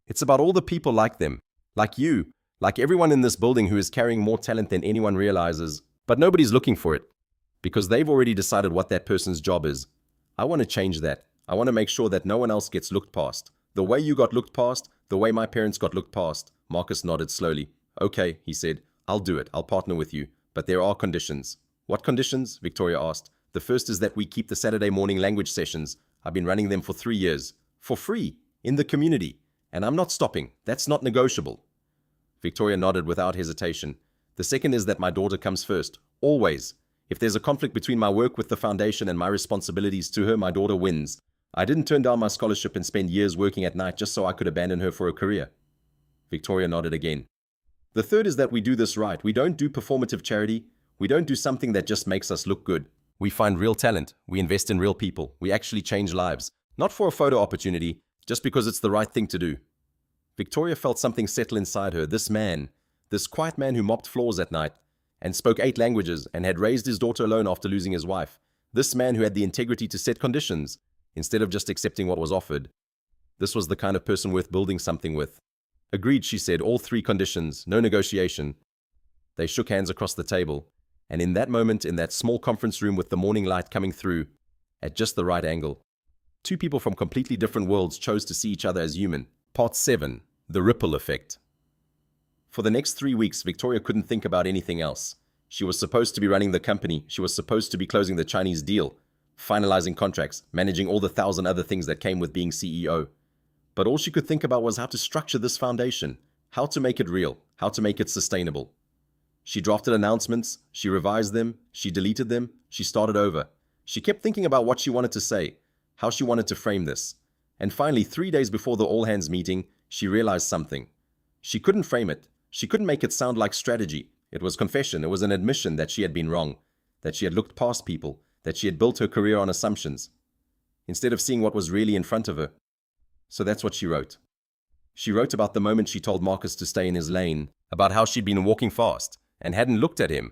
It's about all the people like them, like you, like everyone in this building who is carrying more talent than anyone realizes, but nobody's looking for it, because they've already decided what that person's job is. I want to change that. I want to make sure that no one else gets looked past. The way you got looked past, the way my parents got looked past. Marcus nodded slowly. Okay, he said, I'll do it. I'll partner with you. But there are conditions. What conditions? Victoria asked. The first is that we keep the Saturday morning language sessions. I've been running them for 3 years. For free. In the community. And I'm not stopping. That's not negotiable. Victoria nodded without hesitation. The second is that my daughter comes first. Always. If there's a conflict between my work with the foundation and my responsibilities to her, my daughter wins. I didn't turn down my scholarship and spend years working at night just so I could abandon her for a career. Victoria nodded again. The third is that we do this right. We don't do performative charity. We don't do something that just makes us look good. We find real talent. We invest in real people. We actually change lives. Not for a photo opportunity, just because it's the right thing to do. Victoria felt something settle inside her. This man, this quiet man who mopped floors at night and spoke 8 languages and had raised his daughter alone after losing his wife. This man who had the integrity to set conditions instead of just accepting what was offered. This was the kind of person worth building something with. Agreed, she said, all 3 conditions, no negotiation. They shook hands across the table, and in that moment, in that small conference room with the morning light coming through, at just the right angle, 2 people from completely different worlds chose to see each other as human. Part 7. The Ripple Effect. For the next 3 weeks, Victoria couldn't think about anything else. She was supposed to be running the company. She was supposed to be closing the Chinese deal, finalizing contracts, managing all the 1,000 other things that came with being CEO. But all she could think about was how to structure this foundation, how to make it real, how to make it sustainable. She drafted announcements, she revised them, she deleted them, she started over. She kept thinking about what she wanted to say, how she wanted to frame this. And finally, 3 days before the all-hands meeting, she realized something. She couldn't frame it. She couldn't make it sound like strategy. It was confession. It was an admission that she had been wrong, that she had looked past people, that she had built her career on assumptions, instead of seeing what was really in front of her. So that's what she wrote. She wrote about the moment she told Marcus to stay in his lane, about how she'd been walking fast and hadn't looked at him,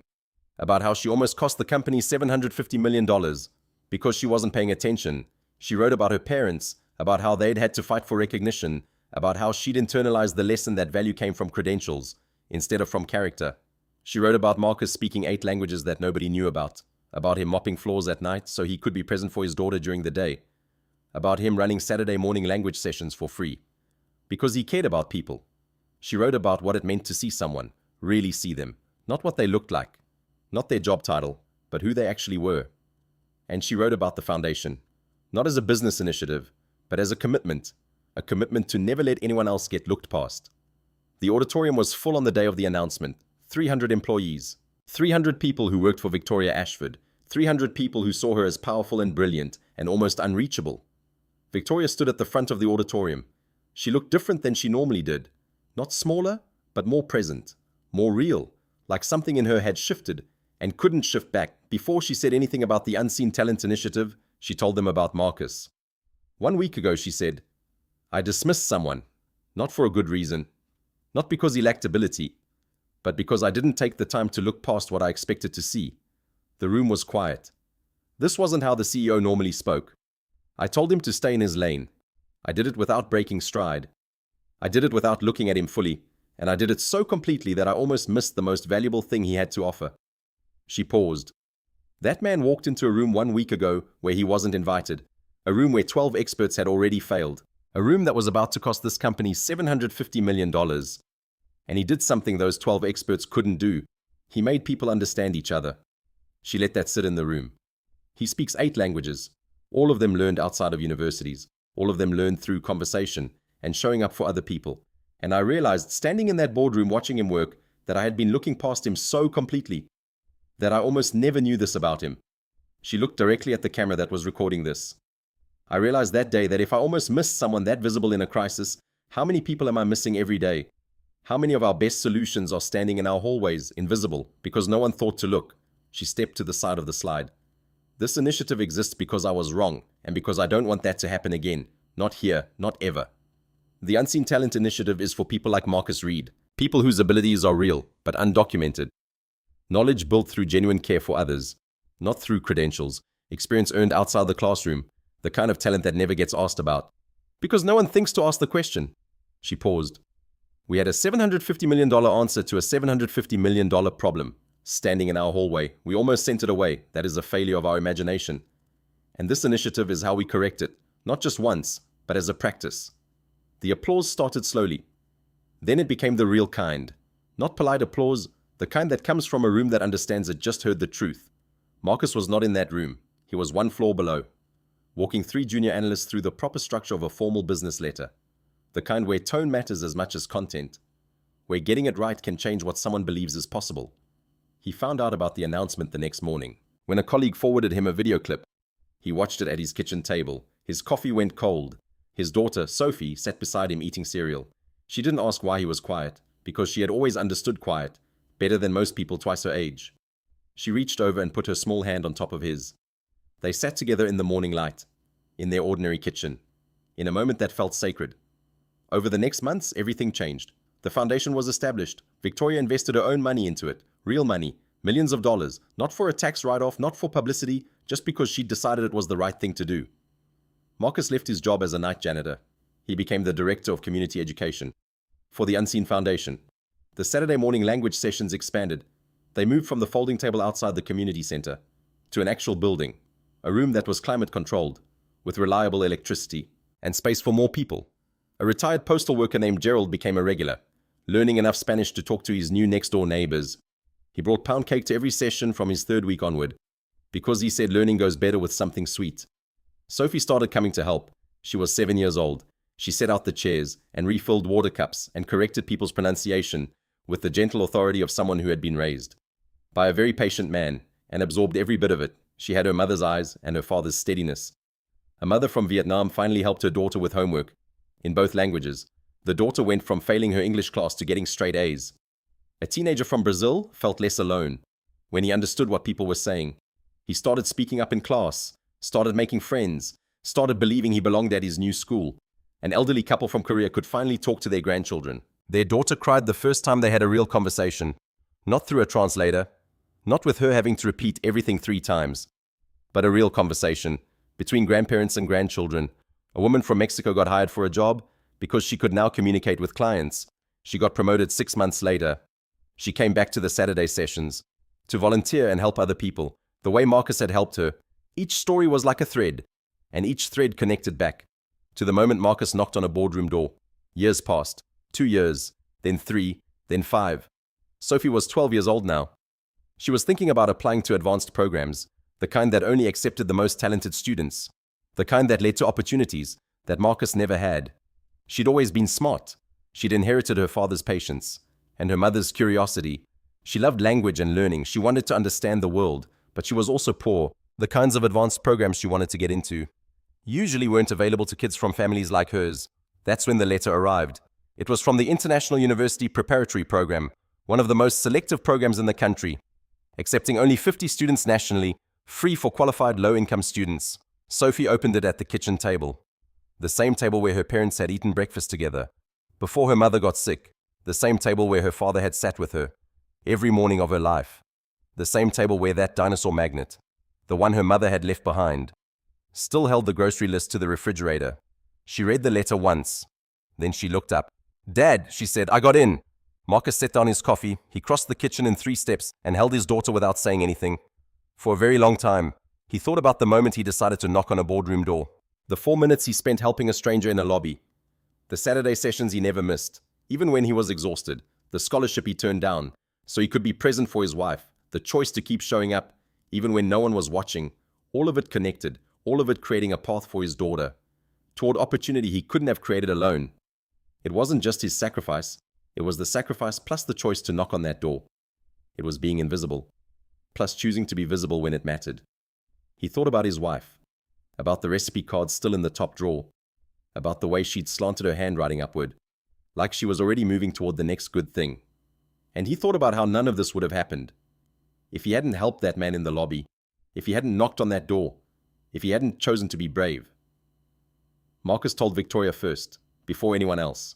about how she almost cost the company $750 million because she wasn't paying attention. She wrote about her parents, about how they'd had to fight for recognition, about how she'd internalized the lesson that value came from credentials instead of from character. She wrote about Marcus speaking 8 languages that nobody knew about him mopping floors at night so he could be present for his daughter during the day, about him running Saturday morning language sessions for free, because he cared about people. She wrote about what it meant to see someone, really see them, not what they looked like, not their job title, but who they actually were. And she wrote about the foundation, not as a business initiative, but as a commitment to never let anyone else get looked past. The auditorium was full on the day of the announcement. 300 employees, 300 people who worked for Victoria Ashford, 300 people who saw her as powerful and brilliant and almost unreachable. Victoria stood at the front of the auditorium. She looked different than she normally did. Not smaller, but more present, more real, like something in her had shifted and couldn't shift back. Before she said anything about the Unseen Talent Initiative, she told them about Marcus. 1 week ago, she said, I dismissed someone, not for a good reason, not because he lacked ability, but because I didn't take the time to look past what I expected to see. The room was quiet. This wasn't how the CEO normally spoke. I told him to stay in his lane. I did it without breaking stride. I did it without looking at him fully, and I did it so completely that I almost missed the most valuable thing he had to offer. She paused. That man walked into a room 1 week ago where he wasn't invited, a room where 12 experts had already failed, a room that was about to cost this company $750 million. And he did something those 12 experts couldn't do. He made people understand each other. She let that sit in the room. He speaks 8 languages. All of them learned outside of universities. All of them learned through conversation and showing up for other people. And I realized, standing in that boardroom watching him work, that I had been looking past him so completely that I almost never knew this about him. She looked directly at the camera that was recording this. I realized that day that if I almost missed someone that visible in a crisis, how many people am I missing every day? How many of our best solutions are standing in our hallways, invisible, because no one thought to look? She stepped to the side of the slide. This initiative exists because I was wrong, and because I don't want that to happen again. Not here, not ever. The Unseen Talent Initiative is for people like Marcus Reed, people whose abilities are real, but undocumented. Knowledge built through genuine care for others, not through credentials, experience earned outside the classroom, the kind of talent that never gets asked about. Because no one thinks to ask the question. She paused. We had a $750 million answer to a $750 million problem. Standing in our hallway, we almost sent it away. That is a failure of our imagination. And this initiative is how we correct it, not just once, but as a practice. The applause started slowly. Then it became the real kind. Not polite applause, the kind that comes from a room that understands it just heard the truth. Marcus was not in that room. He was 1 floor below, walking 3 junior analysts through the proper structure of a formal business letter. The kind where tone matters as much as content, where getting it right can change what someone believes is possible. He found out about the announcement the next morning, when a colleague forwarded him a video clip. He watched it at his kitchen table. His coffee went cold. His daughter, Sophie, sat beside him eating cereal. She didn't ask why he was quiet, because she had always understood quiet, better than most people twice her age. She reached over and put her small hand on top of his. They sat together in the morning light, in their ordinary kitchen, in a moment that felt sacred. Over the next months, everything changed. The foundation was established. Victoria invested her own money into it, real money, millions of dollars, not for a tax write-off, not for publicity, just because she decided it was the right thing to do. Marcus left his job as a night janitor. He became the director of community education for the Unseen Foundation. The Saturday morning language sessions expanded. They moved from the folding table outside the community center to an actual building, a room that was climate controlled, with reliable electricity and space for more people. A retired postal worker named Gerald became a regular, learning enough Spanish to talk to his new next-door neighbors. He brought pound cake to every session from his 3rd week onward, because he said learning goes better with something sweet. Sophie started coming to help. She was 7 years old. She set out the chairs and refilled water cups and corrected people's pronunciation with the gentle authority of someone who had been raised by a very patient man and absorbed every bit of it. She had her mother's eyes and her father's steadiness. A mother from Vietnam finally helped her daughter with homework in both languages. The daughter went from failing her English class to getting straight A's. A teenager from Brazil felt less alone when he understood what people were saying. He started speaking up in class, started making friends, started believing he belonged at his new school. An elderly couple from Korea could finally talk to their grandchildren. Their daughter cried the first time they had a real conversation, not through a translator, not with her having to repeat everything 3 times, but a real conversation between grandparents and grandchildren. A woman from Mexico got hired for a job because she could now communicate with clients. She got promoted 6 months later. She came back to the Saturday sessions to volunteer and help other people, the way Marcus had helped her. Each story was like a thread, and each thread connected back to the moment Marcus knocked on a boardroom door. Years passed, 2 years, then 3, then 5. Sophie was 12 years old now. She was thinking about applying to advanced programs, the kind that only accepted the most talented students, the kind that led to opportunities that Marcus never had. She'd always been smart. She'd inherited her father's patience and her mother's curiosity. She loved language and learning. She wanted to understand the world, but she was also poor. The kinds of advanced programs she wanted to get into usually weren't available to kids from families like hers. That's when the letter arrived. It was from the International University Preparatory Program, one of the most selective programs in the country, accepting only 50 students nationally, free for qualified low-income students. Sophie opened it at the kitchen table, the same table where her parents had eaten breakfast together before her mother got sick, the same table where her father had sat with her every morning of her life, the same table where that dinosaur magnet, the one her mother had left behind, still held the grocery list to the refrigerator. She read the letter once, then she looked up. "Dad," she said, "I got in." Marcus set down his coffee. He crossed the kitchen in 3 steps and held his daughter without saying anything. For a very long time, he thought about the moment he decided to knock on a boardroom door. The 4 minutes he spent helping a stranger in a lobby. The Saturday sessions he never missed, even when he was exhausted. The scholarship he turned down. so he could be present for his wife, the choice to keep showing up, even when no one was watching, all of it connected, all of it creating a path for his daughter, toward opportunity he couldn't have created alone. It wasn't just his sacrifice, it was the sacrifice plus the choice to knock on that door. It was being invisible, plus choosing to be visible when it mattered. He thought about his wife, about the recipe cards still in the top drawer, about the way she'd slanted her handwriting upward, like she was already moving toward the next good thing. And he thought about how none of this would have happened if he hadn't helped that man in the lobby, if he hadn't knocked on that door, if he hadn't chosen to be brave. Marcus told Victoria first, before anyone else.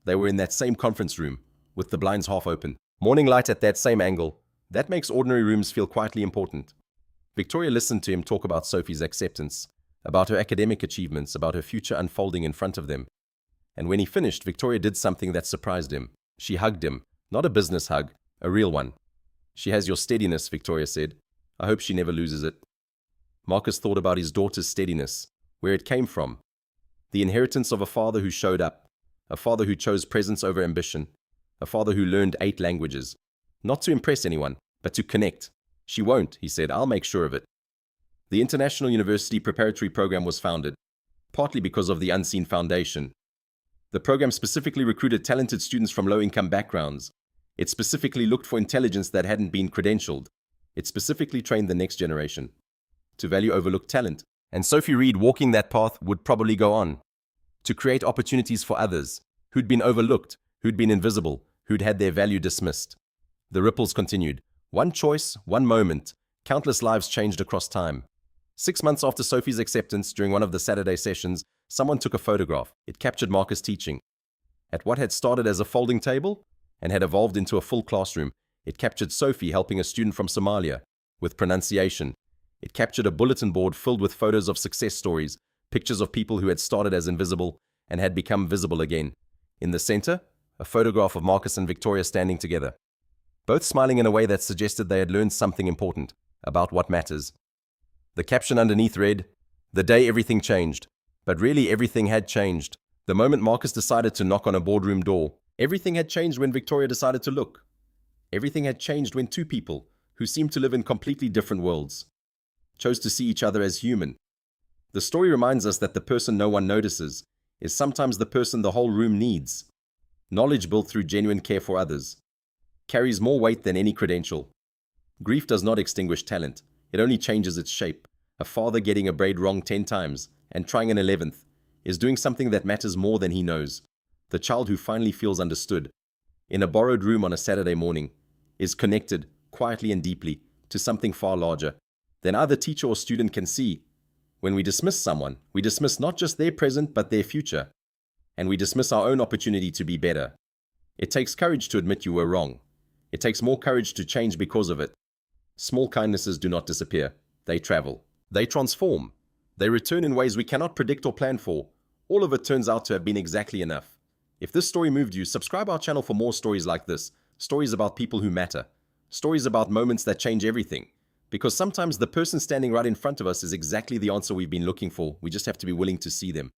They were in that same conference room, with the blinds half open. Morning light at that same angle. That makes ordinary rooms feel quietly important. Victoria listened to him talk about Sophie's acceptance, about her academic achievements, about her future unfolding in front of them. And when he finished, Victoria did something that surprised him. She hugged him, not a business hug, a real one. She has your steadiness, Victoria said. I hope she never loses it. Marcus thought about his daughter's steadiness, where it came from. The inheritance of a father who showed up, a father who chose presence over ambition, a father who learned 8 languages, not to impress anyone, but to connect. She won't, he said, I'll make sure of it. The International University Preparatory Program was founded, partly because of the Unseen Foundation. The program specifically recruited talented students from low-income backgrounds. It specifically looked for intelligence that hadn't been credentialed. It specifically trained the next generation to value overlooked talent. And Sophie Reed, walking that path, would probably go on to create opportunities for others who'd been overlooked, who'd been invisible, who'd had their value dismissed. The ripples continued. One choice, one moment, countless lives changed across time. 6 months after Sophie's acceptance, during one of the Saturday sessions, someone took a photograph. It captured Marcus teaching. At what had started as a folding table and had evolved into a full classroom, it captured Sophie helping a student from Somalia with pronunciation. It captured a bulletin board filled with photos of success stories, pictures of people who had started as invisible and had become visible again. In the center, a photograph of Marcus and Victoria standing together, both smiling in a way that suggested they had learned something important about what matters. The caption underneath read, "The day everything changed." But really everything had changed. The moment Marcus decided to knock on a boardroom door, everything had changed when Victoria decided to look. Everything had changed when 2 people, who seemed to live in completely different worlds, chose to see each other as human. The story reminds us that the person no one notices is sometimes the person the whole room needs. Knowledge built through genuine care for others carries more weight than any credential. Grief does not extinguish talent. It only changes its shape. A father getting a braid wrong 10 times and trying an 11th is doing something that matters more than he knows. The child who finally feels understood, in a borrowed room on a Saturday morning, is connected, quietly and deeply, to something far larger than either teacher or student can see. When we dismiss someone, we dismiss not just their present but their future. And we dismiss our own opportunity to be better. It takes courage to admit you were wrong. It takes more courage to change because of it. Small kindnesses do not disappear. They travel. They transform. They return in ways we cannot predict or plan for. All of it turns out to have been exactly enough. If this story moved you, subscribe our channel for more stories like this. Stories about people who matter. Stories about moments that change everything. Because sometimes the person standing right in front of us is exactly the answer we've been looking for. We just have to be willing to see them.